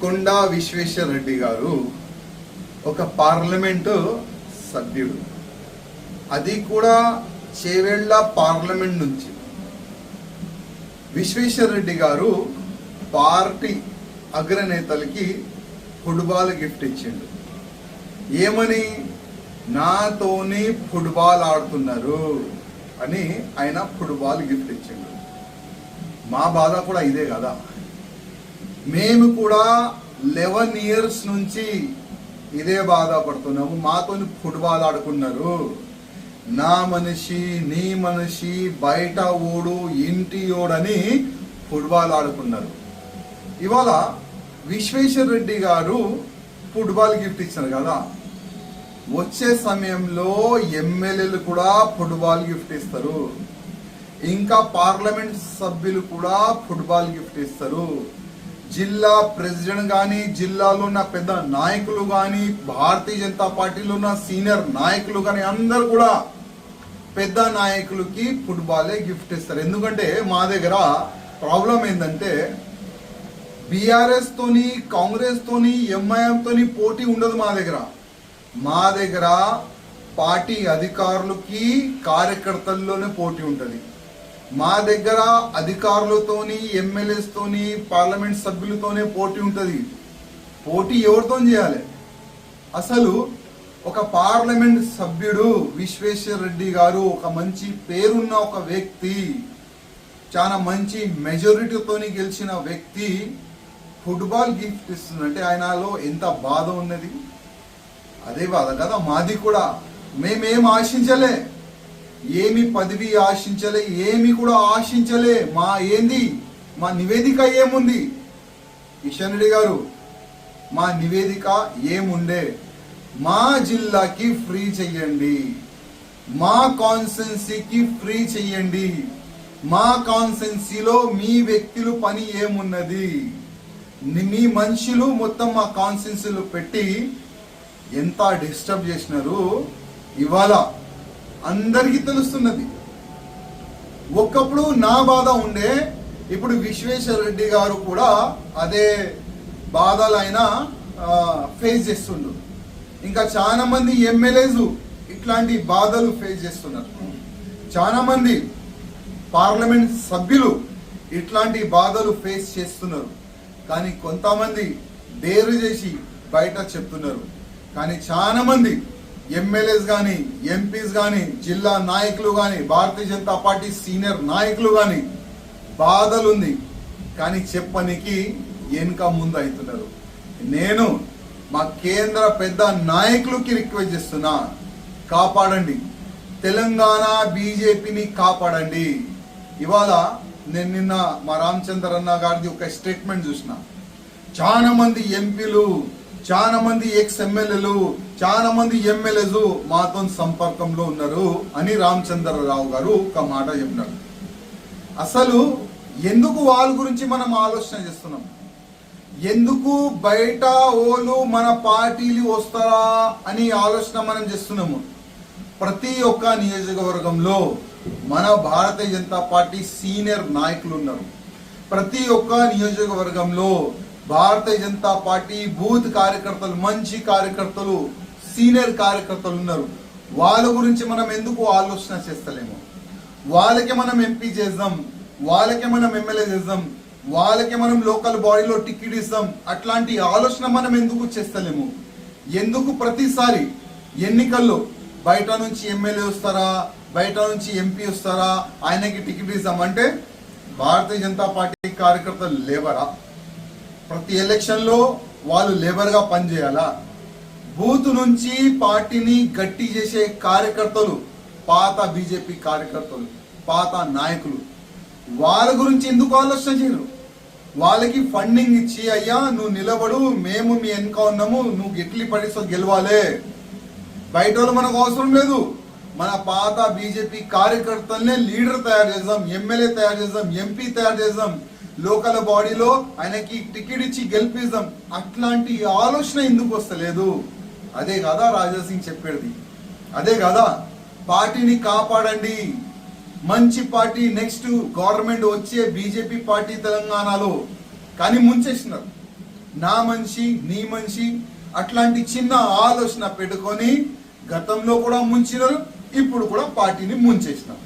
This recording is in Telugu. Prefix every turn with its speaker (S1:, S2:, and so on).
S1: కొండా విశ్వేశ్వర రెడ్డి గారు ఒక పార్లమెంటు సభ్యుడు, అది కూడా చేవెళ్ళ పార్లమెంట్ నుంచి. విశ్వేశ్వర రెడ్డి గారు పార్టీ అగ్రనేతలకి ఫుట్బాల్ గిఫ్ట్ ఇచ్చిండు. ఏమని? నాతోని ఫుట్బాల్ ఆడుతున్నారు అని ఆయన ఫుట్బాల్ గిఫ్ట్ ఇచ్చిండు. మా బాధ కూడా ఇదే కదా. మేము కూడా 11 years నుంచి ఇదే బాధపడుతున్నాము. మాతోని ఫుట్బాల్ ఆడుకున్నారు. నా మనిషి, నీ మనిషి, బయట ఓడు, ఇంటి ఓడని ఫుట్బాల్ ఆడుకున్నారు. ఇవాళ విశ్వేశ్వర రెడ్డి గారు ఫుట్బాల్ గిఫ్ట్ ఇచ్చారు కదా, వచ్చే సమయంలో ఎమ్మెల్యేలు కూడా ఫుట్బాల్ గిఫ్ట్ ఇస్తారు, ఇంకా పార్లమెంట్ సభ్యులు కూడా ఫుట్బాల్ గిఫ్ట్ ఇస్తారు. జిల్లా ప్రెసిడెంట్ కానీ, జిల్లాలో ఉన్న పెద్ద నాయకులు కానీ, భారతీయ జనతా పార్టీలో ఉన్న సీనియర్ నాయకులు కానీ అందరు కూడా పెద్ద నాయకులకి ఫుట్బాలే గిఫ్ట్ ఇస్తారు. ఎందుకంటే మా దగ్గర ప్రాబ్లం ఏంటంటే బీఆర్ఎస్ తోని, కాంగ్రెస్ తోని, ఎంఐఎం తోని పోటీ ఉండదు. మా దగ్గర పార్టీ అధికారులకి కార్యకర్తల్లోనే పోటీ ఉంటుంది. మా దగ్గర అధికారులతోని, ఎమ్మెల్యేస్ తోని, పార్లమెంట్ సభ్యులతోనే పోటీ ఉంటుంది. పోటీ ఎవరితో చేయాలి? అసలు ఒక పార్లమెంట్ సభ్యుడు విశ్వేశ్వర రెడ్డి గారు ఒక మంచి పేరున్న ఒక వ్యక్తి, చాలా మంచి మెజారిటీతోని గెలిచిన వ్యక్తి ఫుట్బాల్ గిఫ్ట్ ఇస్తుందంటే ఆయనలో ఎంత బాధ ఉన్నది. అదే బాధ కదా మాది కూడా. మేమేం ఆశించలే, ఏమి పదవి ఆశించలే, ఏమి కూడా ఆశించలే. మా నివేదిక ఏముంది కిషన్ రెడ్డి గారు? మా నివేదిక ఏముండే? మా జిల్లాకి ఫ్రీ చెయ్యండి, మా కాన్స్టిట్యున్సీకి ఫ్రీ చెయ్యండి, మా కాన్స్టిట్యున్సీలో మీ వ్యక్తులు పని ఏమున్నది, మీ మనుషులు మొత్తం మా కాన్స్టిట్యున్సీలో పెట్టి ఎంత డిస్టర్బ్ చేసినారు. ఇవాళ అందరికీ తెలుస్తున్నది. ఒకప్పుడు నా బాధ ఉండే, ఇప్పుడు విశ్వేశ్వర రెడ్డి గారు కూడా అదే బాధలు ఆయన ఫేస్ చేస్తుండ్రు. ఇంకా చాలా మంది ఎమ్మెల్యేస్ ఇట్లాంటి బాధలు ఫేస్ చేస్తున్నారు. చాలా మంది పార్లమెంట్ సభ్యులు ఇట్లాంటి బాధలు ఫేస్ చేస్తున్నారు. కానీ కొంతమంది డేరు చేసి బయట చెప్తున్నారు. కానీ చాలా మంది ఎమ్మెల్యేస్ కానీ, ఎంపీస్ కానీ, జిల్లా నాయకులు కానీ, భారతీయ జనతా పార్టీ సీనియర్ నాయకులు కానీ బాధలుంది కానీ చెప్పనికి వెనుక ముందు అవుతున్నారు. నేను మా కేంద్ర పెద్ద నాయకులకి రిక్వెస్ట్ చేస్తున్నా, కాపాడండి, తెలంగాణ బీజేపీని కాపాడండి. ఇవాళ నేను నిన్న మా రామచంద్ర అన్న గారిది ఒక స్టేట్మెంట్ చూసిన. చాలా మంది ఎంపీలు, చాలా మంది ఎక్స్ ఎమ్మెల్యేలు, చాలా మంది ఎమ్మెల్యేలు మాతో సంపర్కంలో ఉన్నారు అని రామచంద్రరావు గారు ఒక మాట చెప్పినారు. అసలు ఎందుకు వాళ్ళ గురించి మనం ఆలోచన చేస్తున్నాం? ఎందుకు బయట ఓళ్ళు మన పార్టీలు వస్తారా అని ఆలోచన మనం చేస్తున్నాము. ప్రతి ఒక్క నియోజకవర్గంలో మన భారతీయ జనతా పార్టీ సీనియర్ నాయకులు ఉన్నారు. ప్రతి ఒక్క నియోజకవర్గంలో భారతీయ జనతా పార్టీ బూత్ కార్యకర్తలు, మంచి కార్యకర్తలు, సీనియర్ కార్యకర్తలు ఉన్నారు. వాళ్ళ గురించి మనం ఎందుకు ఆలోచన చేస్తలేము? వాళ్ళకి మనం ఎంపీ చేద్దాం, వాళ్ళకి మనం ఎమ్మెల్యే చేద్దాం, వాళ్ళకి మనం లోకల్ బాడీలో టికెట్ ఇస్తాం, అట్లాంటి ఆలోచన మనం ఎందుకు చేస్తలేము? ఎందుకు ప్రతిసారి ఎన్నికల్లో బయట నుంచి ఎమ్మెల్యే వస్తారా, బయట నుంచి ఎంపీ వస్తారా, ఆయనకి టికెట్ ఇస్తాం అంటే భారతీయ జనతా పార్టీ కార్యకర్తలు లేబరా? ప్రతి ఎలక్షన్లో వాళ్ళు లేబర్గా పనిచేయాలా? బూత్ నుంచి పార్టీని గట్టి చేసే కార్యకర్తలు, పాత బీజేపీ కార్యకర్తలు, పాత నాయకులు, వాళ్ళ గురించి ఎందుకు ఆలోచన చేయరు? వాళ్ళకి ఫండింగ్ ఇచ్చి, అయ్యా నువ్వు నిలబడు, మేము మీ వెనుక ఉన్నాము, నువ్వు గెట్లి పడితో గెలవాలే, బయట వాళ్ళు మనకు అవసరం లేదు, మన పాత బీజేపీ కార్యకర్తలనే లీడర్ తయారు చేద్దాం, ఎమ్మెల్యే తయారు చేద్దాం, ఎంపీ తయారు చేద్దాం, లోకల్ బాడీలో ఆయనకి టికెట్ ఇచ్చి గెలిపిద్దాం. అట్లాంటి ఆలోచన ఎందుకు వస్తలేదు? అదే కదా రాజాసింగ్ చెప్పేది, అదే కదా పార్టీని కాపాడండి, మంచి పార్టీ, నెక్స్ట్ గవర్నమెంట్ వచ్చే బీజేపీ పార్టీ తెలంగాణలో. కానీ ముంచేసినారు. నా మనిషి నీ మనిషి అట్లాంటి చిన్న ఆలోచన పెట్టుకొని గతంలో కూడా ముంచినారు, ఇప్పుడు కూడా పార్టీని ముంచేసినారు.